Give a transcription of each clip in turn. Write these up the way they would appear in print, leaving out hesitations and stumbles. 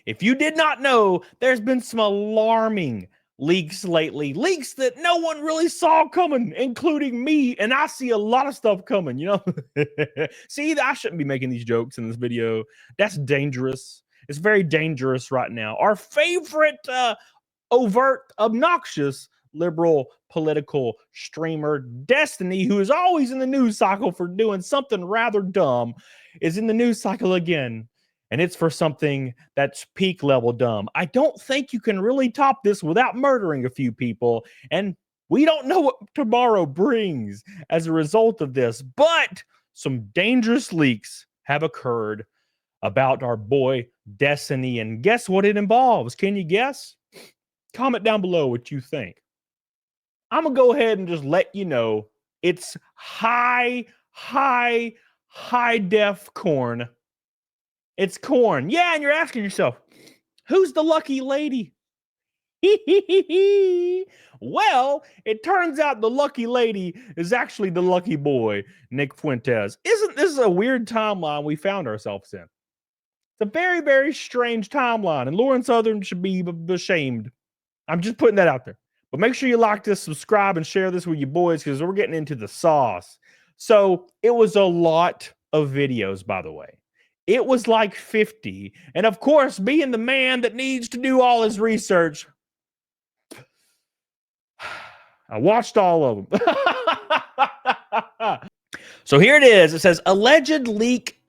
If you did not know, there's been some alarming leaks lately, leaks that no one really saw coming, including me, and I see a lot of stuff coming, you know? See, I shouldn't be making these jokes in this video. That's dangerous. It's very dangerous right now. Our favorite overt, obnoxious liberal political streamer Destiny, who is always in the news cycle for doing something rather dumb, is in the news cycle again. And it's for something that's peak level dumb. I don't think you can really top this without murdering a few people. And we don't know what tomorrow brings as a result of this. But some dangerous leaks have occurred about our boy Destiny. And guess what it involves? Can you guess? Comment down below what you think. I'm going to go ahead and just let you know it's high def corn. It's corn. Yeah, and you're asking yourself, who's the lucky lady? Well, it turns out the lucky lady is actually the lucky boy, Nick Fuentes. Isn't this a weird timeline we found ourselves in? It's a very, very strange timeline, and Lauren Southern should be ashamed. I'm just putting that out there. But make sure you like this, subscribe, and share this with your boys because we're getting into the sauce. So it was a lot of videos, by the way. It was like 50. And of course, being the man that needs to do all his research, I watched all of them. So here it is. It says, alleged leak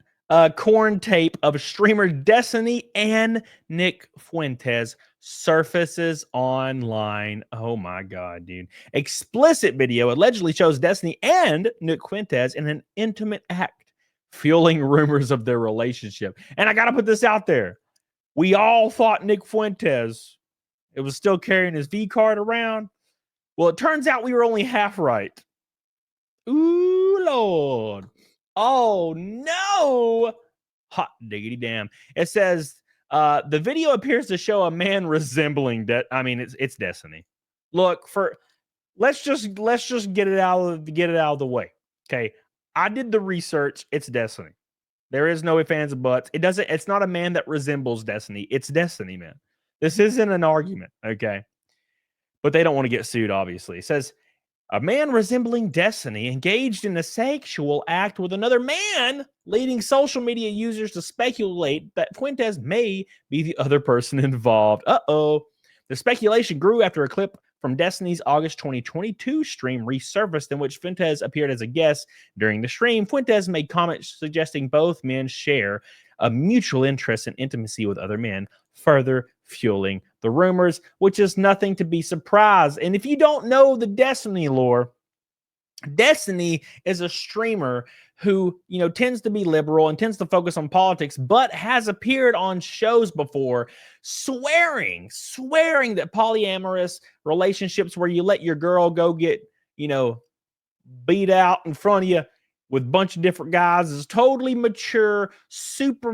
corn tape of streamer Destiny and Nick Fuentes surfaces online. Oh my God, dude. Explicit video allegedly shows Destiny and Nick Fuentes in an intimate act, fueling rumors of their relationship. And I got to put this out there. We all thought Nick Fuentes, it was still carrying his V card around. Well, it turns out we were only half right. Ooh, Lord. Oh, no. Hot diggity damn. It says, the video appears to show a man resembling that. I mean, it's Destiny. Look, let's just get it out of the way. Okay. I did the research. It's Destiny. There is no ifs, ands, and buts. It's not a man that resembles Destiny. It's Destiny, man. This isn't an argument. Okay. But they don't want to get sued, obviously. It says, a man resembling Destiny engaged in a sexual act with another man, leading social media users to speculate that Fuentes may be the other person involved. Uh-oh. The speculation grew after a clip from Destiny's August 2022 stream resurfaced in which Fuentes appeared as a guest. During the stream, Fuentes made comments suggesting both men share a mutual interest in intimacy with other men, further fueling the rumors, which is nothing to be surprised. And if you don't know the Destiny lore, Destiny is a streamer who, tends to be liberal and tends to focus on politics, but has appeared on shows before swearing that polyamorous relationships where you let your girl go get, beat out in front of you with a bunch of different guys is totally mature, super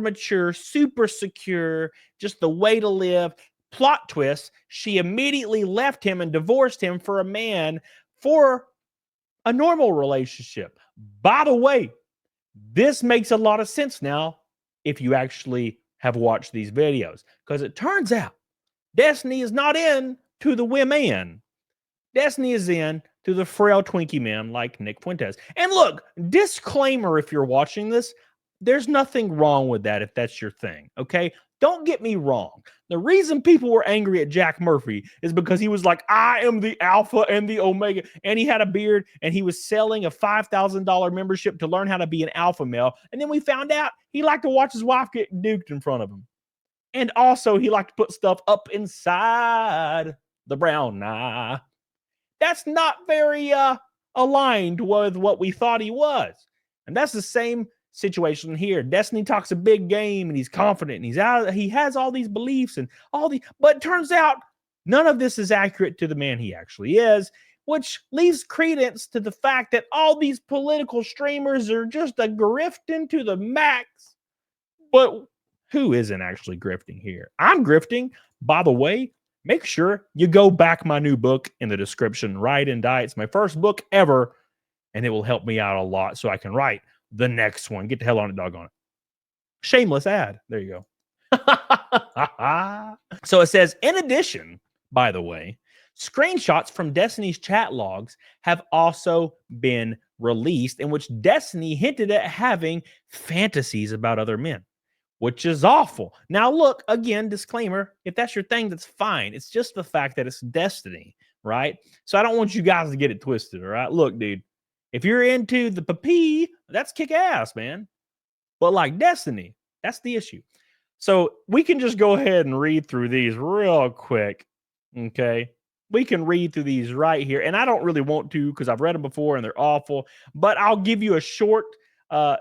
secure, just the way to live. Plot twist, she immediately left him and divorced him for a man for a normal relationship. By the way, this makes a lot of sense now if you actually have watched these videos, because it turns out Destiny is not in to the women. Destiny is in to the frail Twinkie men like Nick Fuentes. And look, disclaimer, if you're watching this, there's nothing wrong with that if that's your thing, okay? Don't get me wrong. The reason people were angry at Jack Murphy is because he was like, I am the alpha and the omega, and he had a beard, and he was selling a $5,000 membership to learn how to be an alpha male, and then we found out he liked to watch his wife get duked in front of him. And also, he liked to put stuff up inside the brown eye. That's not very aligned with what we thought he was. And that's the same situation here. Destiny talks a big game and he's confident and he has all these beliefs and but it turns out none of this is accurate to the man he actually is, which leaves credence to the fact that all these political streamers are just a grifting to the max. But who isn't actually grifting here? I'm grifting. By the way, make sure you go back my new book in the description. Write and Die. It's my first book ever, and it will help me out a lot so I can write the next one. Get the hell on it, doggone it. Shameless ad. There you go. So it says, in addition, by the way, screenshots from Destiny's chat logs have also been released in which Destiny hinted at having fantasies about other men, which is awful. Now, look, again, disclaimer, if that's your thing, that's fine. It's just the fact that it's Destiny, right? So I don't want you guys to get it twisted, all right? Look, dude, if you're into the papi, that's kick ass, man. But like Destiny, that's the issue. So we can just go ahead and read through these real quick, okay? We can read through these right here. And I don't really want to because I've read them before and they're awful. But I'll give you a short and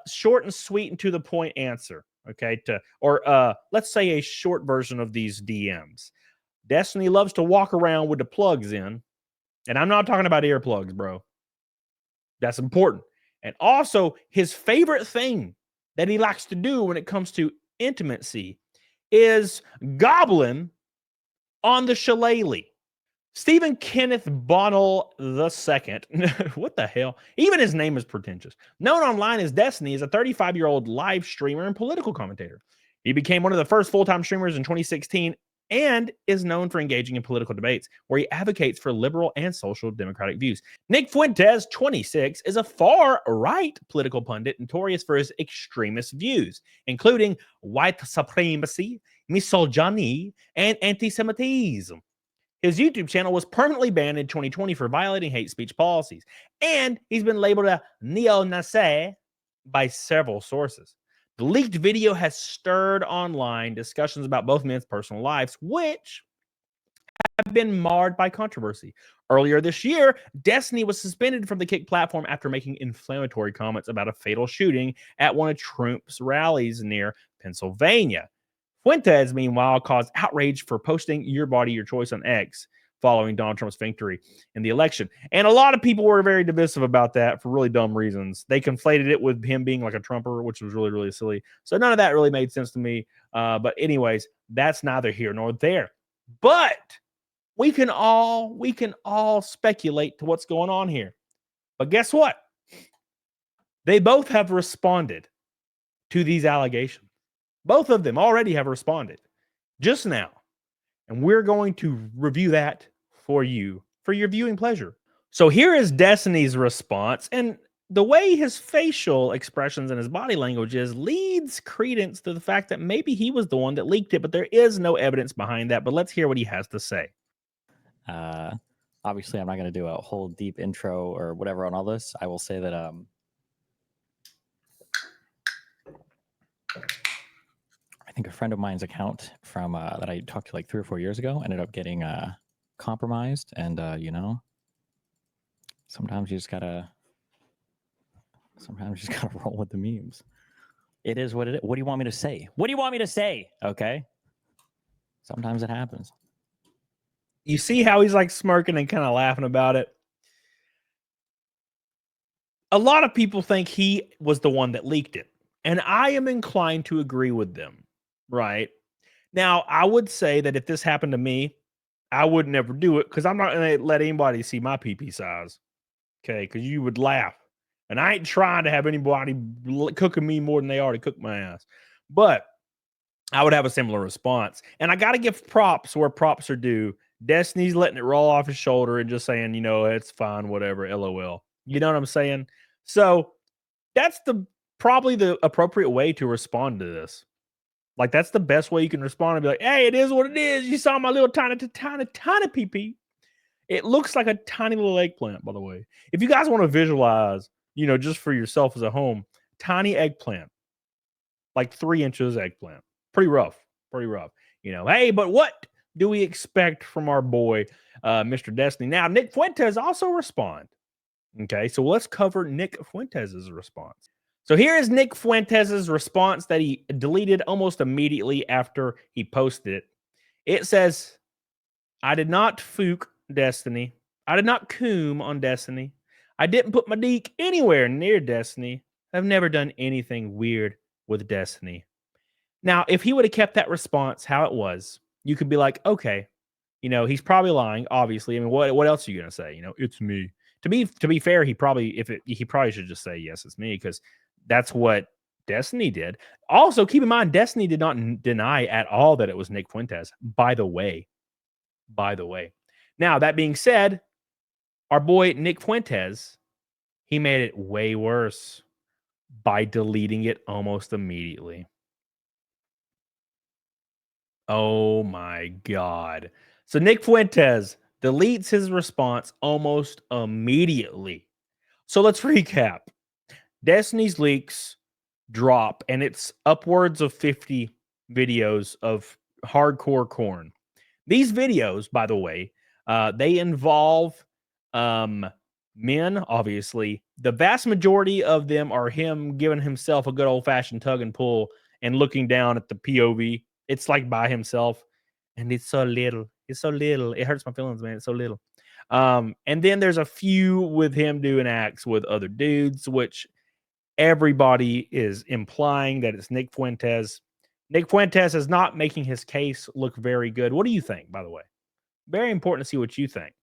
sweet and to the point answer, okay? Let's say a short version of these DMs. Destiny loves to walk around with the plugs in. And I'm not talking about earplugs, bro. That's important. And also, his favorite thing that he likes to do when it comes to intimacy is gobbling on the shillelagh. Stephen Kenneth Bonnell II, what the hell? Even his name is pretentious. Known online as Destiny, is a 35-year-old live streamer and political commentator. He became one of the first full-time streamers in 2016 and is known for engaging in political debates where he advocates for liberal and social democratic views. Nick Fuentes, 26, is a far-right political pundit notorious for his extremist views, including white supremacy, misogyny, and anti-Semitism. His YouTube channel was permanently banned in 2020 for violating hate speech policies, and he's been labeled a neo-Nazi by several sources. The leaked video has stirred online discussions about both men's personal lives, which have been marred by controversy. Earlier this year, Destiny was suspended from the Kick platform after making inflammatory comments about a fatal shooting at one of Trump's rallies near Pennsylvania. Fuentes, meanwhile, caused outrage for posting "Your Body, Your Choice" on X following Donald Trump's victory in the election. And a lot of people were very divisive about that for really dumb reasons. They conflated it with him being like a Trumper, which was really, really silly. So none of that really made sense to me. But anyways, that's neither here nor there. But we can all speculate to what's going on here. But guess what? They both have responded to these allegations. Both of them already have responded just now. And we're going to review that for you, for your viewing pleasure. So here is Destiny's response. And the way his facial expressions and his body language is leads credence to the fact that maybe he was the one that leaked it, but there is no evidence behind that. But let's hear what he has to say. Obviously, I'm not going to do a whole deep intro or whatever on all this. I will say that I think a friend of mine's account from that I talked to like 3 or 4 years ago ended up getting compromised, and you know, sometimes you just gotta roll with the memes. It is what it is. What do you want me to say? What do you want me to say? Okay. Sometimes it happens. You see how he's like smirking and kind of laughing about it? A lot of people think he was the one that leaked it, and I am inclined to agree with them, right? Now, I would say that if this happened to me, I would never do it because I'm not going to let anybody see my pee-pee size, okay? Because you would laugh. And I ain't trying to have anybody cooking me more than they already cooked my ass. But I would have a similar response. And I got to give props where props are due. Destiny's letting it roll off his shoulder and just saying, you know, it's fine, whatever, LOL. You know what I'm saying? So that's probably the appropriate way to respond to this. Like, that's the best way you can respond and be like, hey, it is what it is. You saw my little tiny pee-pee. It looks like a tiny little eggplant, by the way. If you guys want to visualize, you know, just for yourself as a home, tiny eggplant, like 3 inches eggplant. Pretty rough, you know. Hey, but what do we expect from our boy, Mr. Destiny? Now, Nick Fuentes also respond. Okay, so let's cover Nick Fuentes' response. So here is Nick Fuentes' response that he deleted almost immediately after he posted it. It says, I did not fook Destiny. I did not coom on Destiny. I didn't put my deek anywhere near Destiny. I've never done anything weird with Destiny. Now, if he would have kept that response how it was, you could be like, okay, you know, he's probably lying, obviously. I mean, what else are you going to say? You know, it's me. To be fair, he probably should just say, yes, it's me, because that's what Destiny did. Also, keep in mind, Destiny did not deny at all that it was Nick Fuentes, by the way. By the way. Now, that being said, our boy Nick Fuentes, he made it way worse by deleting it almost immediately. Oh my God. So Nick Fuentes deletes his response almost immediately. So let's recap. Destiny's leaks drop, and it's upwards of 50 videos of hardcore corn. These videos, by the way, they involve men, obviously. The vast majority of them are him giving himself a good old fashioned tug and pull and looking down at the POV. It's like by himself, and it's so little. It's so little. It hurts my feelings, man. It's so little. And then there's a few with him doing acts with other dudes, which everybody is implying that it's Nick Fuentes. Nick Fuentes is not making his case look very good. What do you think, by the way? Very important to see what you think.